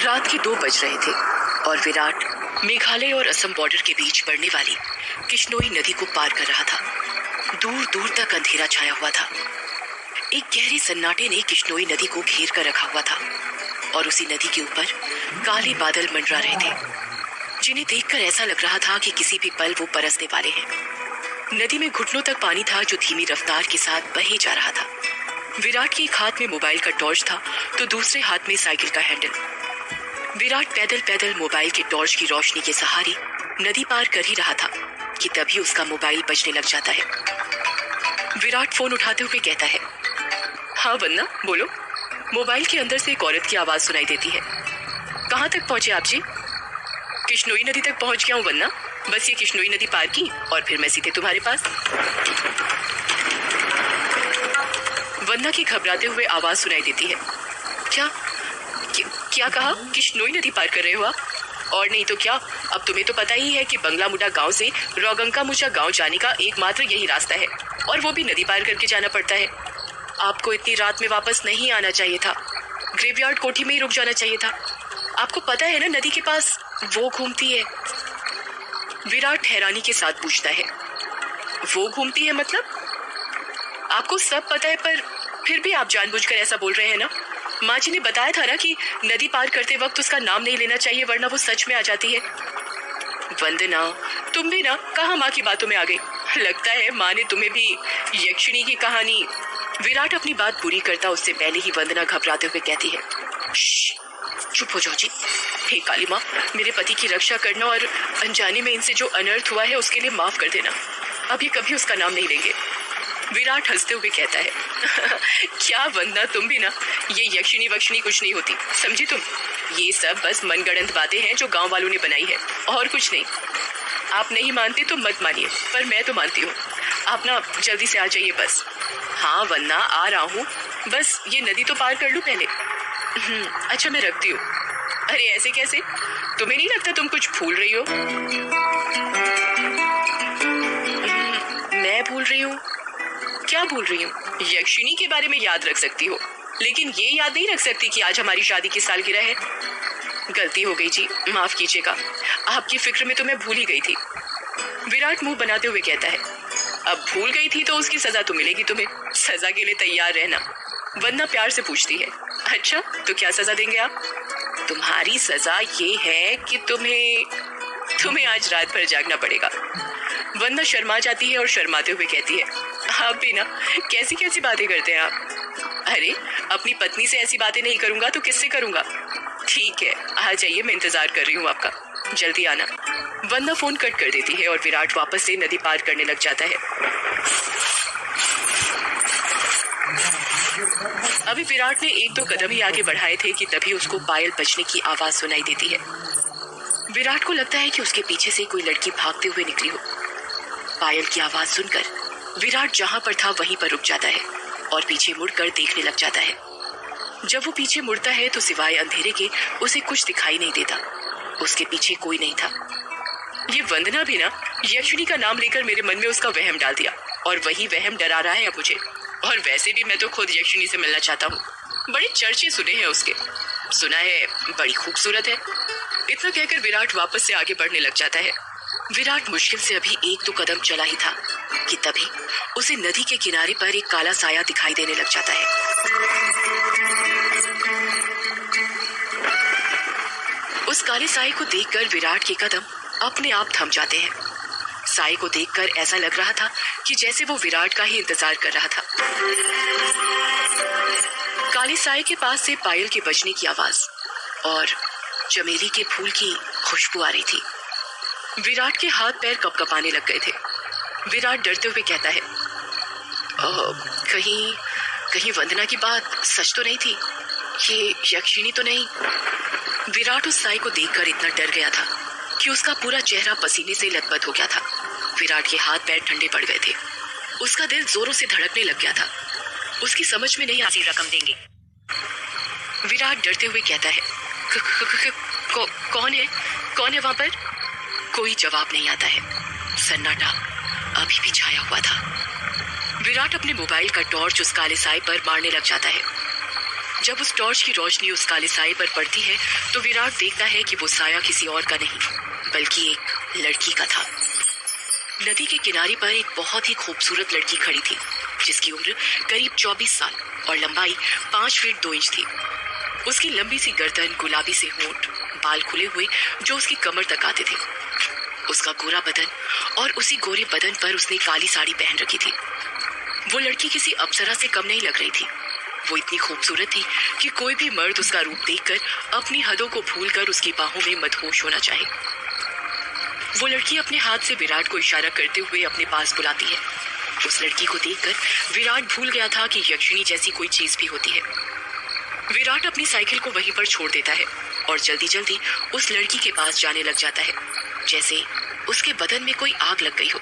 रात के 2 बज रहे थे और विराट मेघालय और असम बॉर्डर के बीच बढ़ने वाली किश्नोई नदी को पार कर रहा था। दूर दूर तक अंधेरा छाया हुआ था। एक गहरे सन्नाटे ने किश्नोई नदी को घेर कर रखा हुआ था और उसी नदी के ऊपर काले बादल मंडरा रहे थे, जिन्हें देखकर ऐसा लग रहा था कि किसी भी पल वो बरसने वाले हैं। नदी में घुटनों तक पानी था जो धीमी रफ्तार के साथ बहे जा रहा था। विराट के एक हाथ में मोबाइल का टॉर्च था तो दूसरे हाथ में साइकिल का हैंडल। विराट पैदल पैदल मोबाइल के टॉर्च की रोशनी के सहारे नदी पार कर ही रहा था कि तभी उसका मोबाइल बजने लग जाता है। विराट फोन उठाते हुए कहता है, हाँ वन्ना बोलो। मोबाइल के अंदर से एक औरत की आवाज सुनाई देती है। कहाँ तक पहुंचे आप जी? किश्नोई नदी तक पहुंच गया हूँ वन्ना, बस ये किश्नोई नदी पार की और फिर मैं सीधे तुम्हारे पास। वन्ना की घबराते हुए आवाज सुनाई देती है। क्या कहा? किश्नोई नदी पार कर रहे हो आप? और नहीं तो क्या, अब तुम्हें तो पता ही है कि बंगला मुडा गांव से रोगंका मुचा गांव जाने का एकमात्र यही रास्ता है और वो भी नदी पार करके जाना पड़ता है। आपको इतनी रात में वापस नहीं आना चाहिए था, ग्रेवयार्ड कोठी में ही रुक जाना चाहिए था। आपको पता है ना नदी के पास वो घूमती है। विराट हैरानी के साथ पूछता है, वो घूमती है मतलब? आपको सब पता है पर फिर भी आप जानबूझकर ऐसा बोल रहे हैं ना? माँ जी ने बताया था ना कि नदी पार करते वक्त उसका नाम नहीं लेना चाहिए वरना वो सच में आ जाती है। वंदना, तुम भी ना कहाँ माँ की बातों में आ गई। लगता है माँ ने तुम्हें भी यक्षिणी की कहानी। विराट अपनी बात पूरी करता उससे पहले ही वंदना घबराते हुए कहती है, चुप हो जाओ जी। हे काली माँ, मेरे पति की रक्षा करना और अनजाने में इनसे जो अनर्थ हुआ है उसके लिए माफ कर देना। अब ये कभी उसका नाम नहीं लेंगे। विराट हंसते हुए कहता है, क्या वंदना, तुम भी ना, ये यक्षिणी वक्षिणी कुछ नहीं होती, समझी तुम? ये सब बस मनगढ़ंत बातें हैं जो गांव वालों ने बनाई है और कुछ नहीं। आप नहीं मानते तो मत मानिए, पर मैं तो मानती हूँ। आप ना जल्दी से आ जाइए बस। हाँ वंदना, आ रहा हूँ, बस ये नदी तो पार कर लूँ पहले। अच्छा मैं रखती हूँ। अरे ऐसे कैसे? तुम्हें नहीं लगता तुम कुछ भूल रही हो? मैं भूल रही हूँ? क्या भूल रही हूँ? यक्षिणी के बारे में याद रख सकती हो, लेकिन ये याद नहीं रख सकती कि आज हमारी शादी की सालगिरह है। गलती हो गई जी, माफ कीजिएगा। आपकी फिक्र में तो मैं भूल ही गई थी। विराट मुंह बनाते हुए कहता है, अब भूल गई थी तो उसकी सजा तो मिलेगी तुम्हें। सजा के लिए तैयार रहना। वंदना प्यार से पूछती है, अच्छा तो क्या सजा देंगे आप? तुम्हारी सजा ये है कि तुम्हें आज रात भर जागना पड़ेगा। वंदना शर्मा जाती है और शर्माते हुए कहती है, आप भी ना कैसी कैसी बातें करते हैं आप। अरे अपनी पत्नी से ऐसी बातें नहीं करूंगा तो किससे करूंगा? ठीक है, आ जाइए, मैं इंतजार कर रही हूँ आपका, जल्दी आना। वंदना फोन कट कर देती है और विराट वापस से नदी पार करने लग जाता है। अभी विराट ने 1-2 कदम ही आगे बढ़ाए थे कि तभी उसको पायल बजने की आवाज सुनाई देती है। विराट को लगता है कि उसके पीछे से कोई लड़की भागते हुए निकली हो। पायल की आवाज सुनकर विराट जहां पर था वहीं पर रुक जाता है और पीछे मुड़कर देखने लग जाता है। जब वो पीछे मुड़ता है तो सिवाय अंधेरे के उसे कुछ दिखाई नहीं देता। उसके पीछे कोई नहीं था। ये वंदना भी ना यक्षिणी का नाम लेकर मेरे मन में उसका वहम डाल दिया और वही वहम डरा रहा है अब मुझे। और वैसे भी मैं तो खुद यक्षिणी से मिलना चाहता हूँ। बड़े चर्चे सुने हैं उसके, सुना है बड़ी खूबसूरत है। इतना कहकर विराट वापस से आगे बढ़ने लग जाता है। विराट मुश्किल से अभी 1-2 कदम चला ही था कि तभी उसे नदी के किनारे पर एक काला साया दिखाई देने लग जाता है। उस काले साये को देखकर विराट के कदम अपने आप थम जाते हैं। साये को देखकर ऐसा लग रहा था कि जैसे वो विराट का ही इंतजार कर रहा था। काले साये के पास से पायल के बजने की आवाज और चमेली के फूल की खुशबू आ रही थी। विराट के हाथ पैर कपकपाने लग गए थे। विराट डरते हुए कहता है, कहीं वंदना की बात सच तो नहीं थी? ये यक्षिणी तो नहीं? विराट उस साई को देखकर इतना डर गया था कि उसका पूरा चेहरा पसीने से लथपथ हो गया था। विराट के हाथ पैर ठंडे पड़ गए थे। उसका दिल जोरों से धड़कने लग गया था। उसकी समझ में नहीं आती रकम देंगे। विराट डरते हुए कहता है, कौन है वहां पर? कोई जवाब नहीं आता है। सन्नाटा अभी भी छाया हुआ था। विराट अपने मोबाइल का टॉर्च उस काले साए पर मारने लग जाता है। जब उस टॉर्च की रोशनी उस काले साए पर पड़ती है तो विराट देखता है कि वो साया किसी और का नहीं बल्कि एक लड़की का था। नदी के किनारे पर एक बहुत ही खूबसूरत लड़की खड़ी थी जिसकी उम्र करीब 24 साल और लंबाई 5 फीट 2 इंच थी। उसकी लंबी सी गर्दन, गुलाबी से होंठ, बाल खुले हुए जो उसकी कमर तक आते थे, उसका गोरा बदन और उसी गोरे बदन पर उसने काली साड़ी पहन रखी थी। वो लड़की किसी अप्सरा से कम नहीं लग रही थी। वो इतनी खूबसूरत थी कि कोई भी मर्द उसका रूप देखकर अपनी हदों को भूलकर उसकी बाहों में मदहोश होना चाहे। वो लड़की अपने हाथ से विराट को इशारा करते हुए अपने पास बुलाती है। उस लड़की को देखकर विराट भूल गया था कि यक्षिणी जैसी कोई चीज भी होती है। विराट अपनी साइकिल को वहीं पर छोड़ देता है और जल्दी जल्दी उस लड़की के पास जाने लग जाता है जैसे उसके बदन में कोई आग लग गई हो।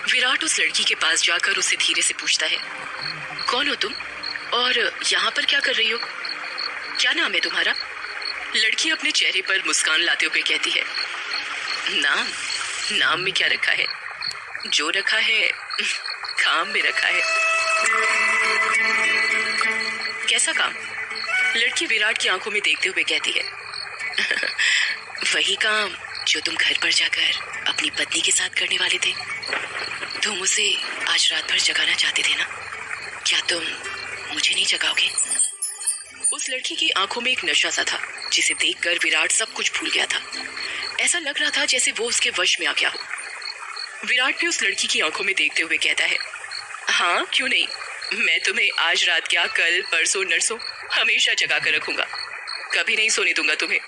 विराट उस लड़की के पास जाकर उससे धीरे से पूछता है, कौन हो तुम और यहाँ पर क्या कर रही हो? क्या नाम है तुम्हारा? लड़की अपने चेहरे पर मुस्कान लाते हुए कहती है, नाम में क्या रखा है? जो रखा है काम में रखा है। कैसा काम? लड़की विराट की आंखों में देखते हुए कहती है, वही काम जो तुम घर पर जाकर अपनी पत्नी के साथ करने वाले थे। तुम उसे आज रात भर जगाना चाहते थे ना? क्या तुम मुझे नहीं जगाओगे? उस लड़की की आंखों में एक नशा सा था जिसे देखकर विराट सब कुछ भूल गया था। ऐसा लग रहा था जैसे वो उसके वश में आ गया हो। विराट भी उस लड़की की आंखों में देखते हुए कहता है, हाँ क्यों नहीं, मैं तुम्हें आज रात क्या कल परसों नरसों हमेशा जगा कर रखूंगा, कभी नहीं सोने दूंगा तुम्हें।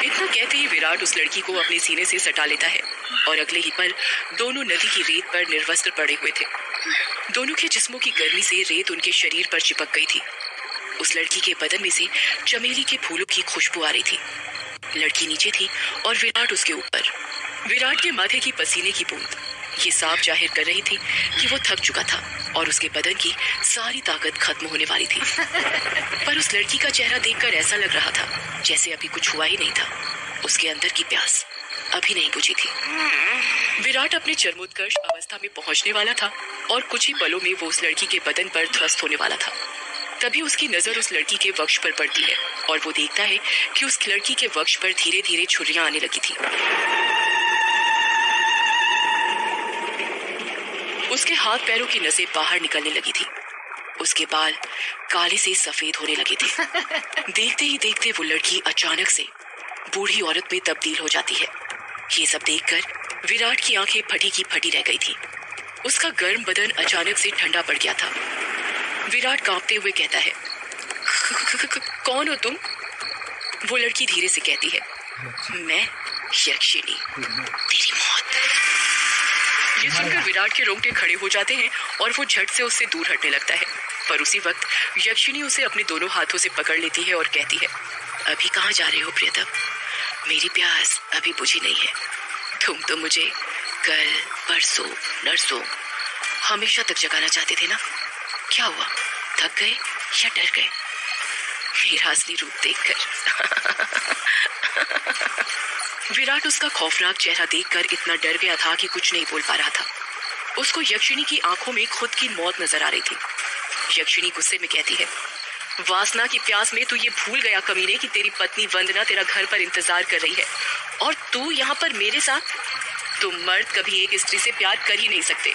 इतना कहते ही विराट उस लड़की को अपने सीने से सटा लेता है और अगले ही पल दोनों नदी की रेत पर निर्वस्त्र पड़े हुए थे। दोनों के जिस्मों की गर्मी से रेत उनके शरीर पर चिपक गई थी। उस लड़की के बदन में से चमेली के फूलों की खुशबू आ रही थी। लड़की नीचे थी और विराट उसके ऊपर। विराट के माथे की पसीने की बूंद ये साफ जाहिर कर रही थी कि वो थक चुका था और उसके बदन की सारी ताकत खत्म होने वाली थी। पर उस लड़की का चेहरा देखकर ऐसा लग रहा था जैसे अभी कुछ हुआ ही नहीं था। उसके अंदर की प्यास अभी नहीं बुझी थी। विराट अपने चरमोत्कर्ष अवस्था में पहुंचने वाला था और कुछ ही पलों में वो उस लड़की के बदन पर ध्वस्त होने वाला था। तभी उसकी नजर उस लड़की के वक्ष पर पड़ती है और वो देखता है कि उस लड़की के वक्ष पर धीरे धीरे छुरियां आने लगी थी। उसके हाथ पैरों की नसें बाहर निकलने लगी थी। उसके बाल काले से सफेद होने लगे थे। देखते ही देखते वो लड़की अचानक से बूढ़ी औरत में तब्दील हो जाती है। ये सब देखकर विराट की आंखें फटी की फटी रह गई थी। उसका गर्म बदन अचानक से ठंडा पड़ गया था। विराट कांपते हुए कहता है, कौन हो तुम? वो लड़की धीरे से कहती है, मैं यक्षिणी, तेरी मौत। ये सुनकर विराट के रोंगटे खड़े हो जाते हैं और वो झट से उससे दूर हटने लगता है। पर उसी वक्त यक्षिणी उसे अपने दोनों हाथों से पकड़ लेती है और कहती है, अभी कहाँ जा रहे हो प्रियतम? मेरी प्यास अभी बुझी नहीं है। तुम तो मुझे कल परसों नरसों हमेशा तक जगाना चाहते थे ना? क्या हुआ, थक गए या डर गए मेरा असली रूप देखकर? विराट उसका खौफनाक चेहरा देखकर इतना डर गया था कि कुछ नहीं बोल पा रहा था। उसको यक्षिणी की आंखों में खुद की मौत नजर आ रही थी। यक्षिणी गुस्से में कहती है, वासना की प्यास में तू ये भूल गया कमीने कि तेरी पत्नी वंदना तेरा घर पर इंतजार कर रही है और तू यहाँ पर मेरे साथ। तुम मर्द कभी एक स्त्री से प्यार कर ही नहीं सकते।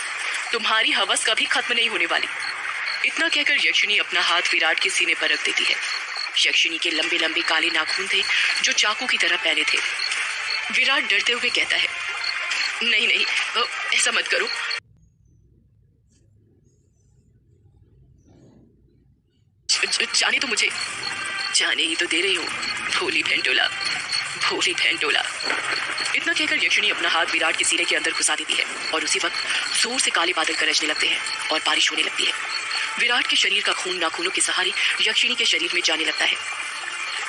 तुम्हारी हवस कभी खत्म नहीं होने वाली। इतना कहकर यक्षिणी अपना हाथ विराट के सीने पर रख देती है। यक्षिणी के लंबे लंबे काले नाखून थे जो चाकू की तरह पहले थे। विराट डरते हुए कहता है, नहीं नहीं, ऐसा मत करो। जाने तो मुझे, जाने ही तो दे रही हूँ, भोली भेंटोला, भोली भेंटोला। इतना कहकर यक्षिणी अपना हाथ विराट के सीने के अंदर घुसा देती है और उसी वक्त जोर से काले बादल गरजने लगते हैं और बारिश होने लगती है। विराट के शरीर का खून नाखूनों के सहारे यक्षिणी के शरीर में जाने लगता है।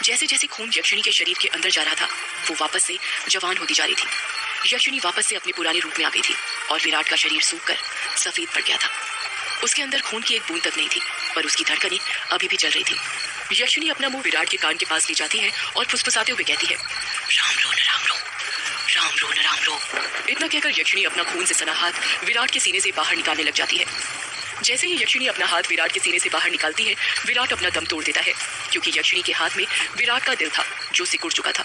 जैसे जैसे खून यक्षिणी के शरीर के अंदर जा रहा था वो वापस से जवान होती जा रही थी। यक्षिणी वापस से अपने पुराने रूप में आ गई थी और विराट का शरीर सूखकर सफेद पड़ गया था। उसके अंदर खून की एक बूंद तक नहीं थी पर उसकी धड़कनें अभी भी चल रही थी। यक्षिणी अपना मुंह विराट के कान के पास ले जाती है और फुसफुसाते हुए कहती है, राम रो न राम रो, राम राम रो। इतना कहकर यक्षिणी अपना खून से सना हाथ विराट के सीने से बाहर निकालने लग जाती है। जैसे ही यक्षिणी अपना हाथ विराट के सीने से बाहर निकालती है, विराट अपना दम तोड़ देता है, क्योंकि यक्षिणी के हाथ में विराट का दिल था जो सिकुड़ चुका था।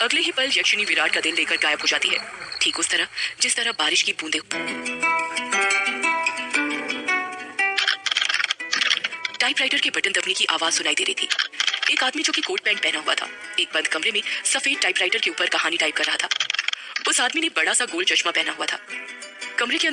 अगले ही पल यक्षिणी विराट का दिल लेकर गायब हो जाती है, ठीक उस तरह जिस तरह बारिश की बूंदें। टाइपराइटर के बटन दबने की आवाज सुनाई दे रही थी। एक आदमी जो कि कोट पैंट पहना हुआ था एक बंद कमरे में सफेद टाइपराइटर के ऊपर कहानी टाइप कर रहा था। उस आदमी ने बड़ा सा गोल चश्मा पहना हुआ था। कमरे के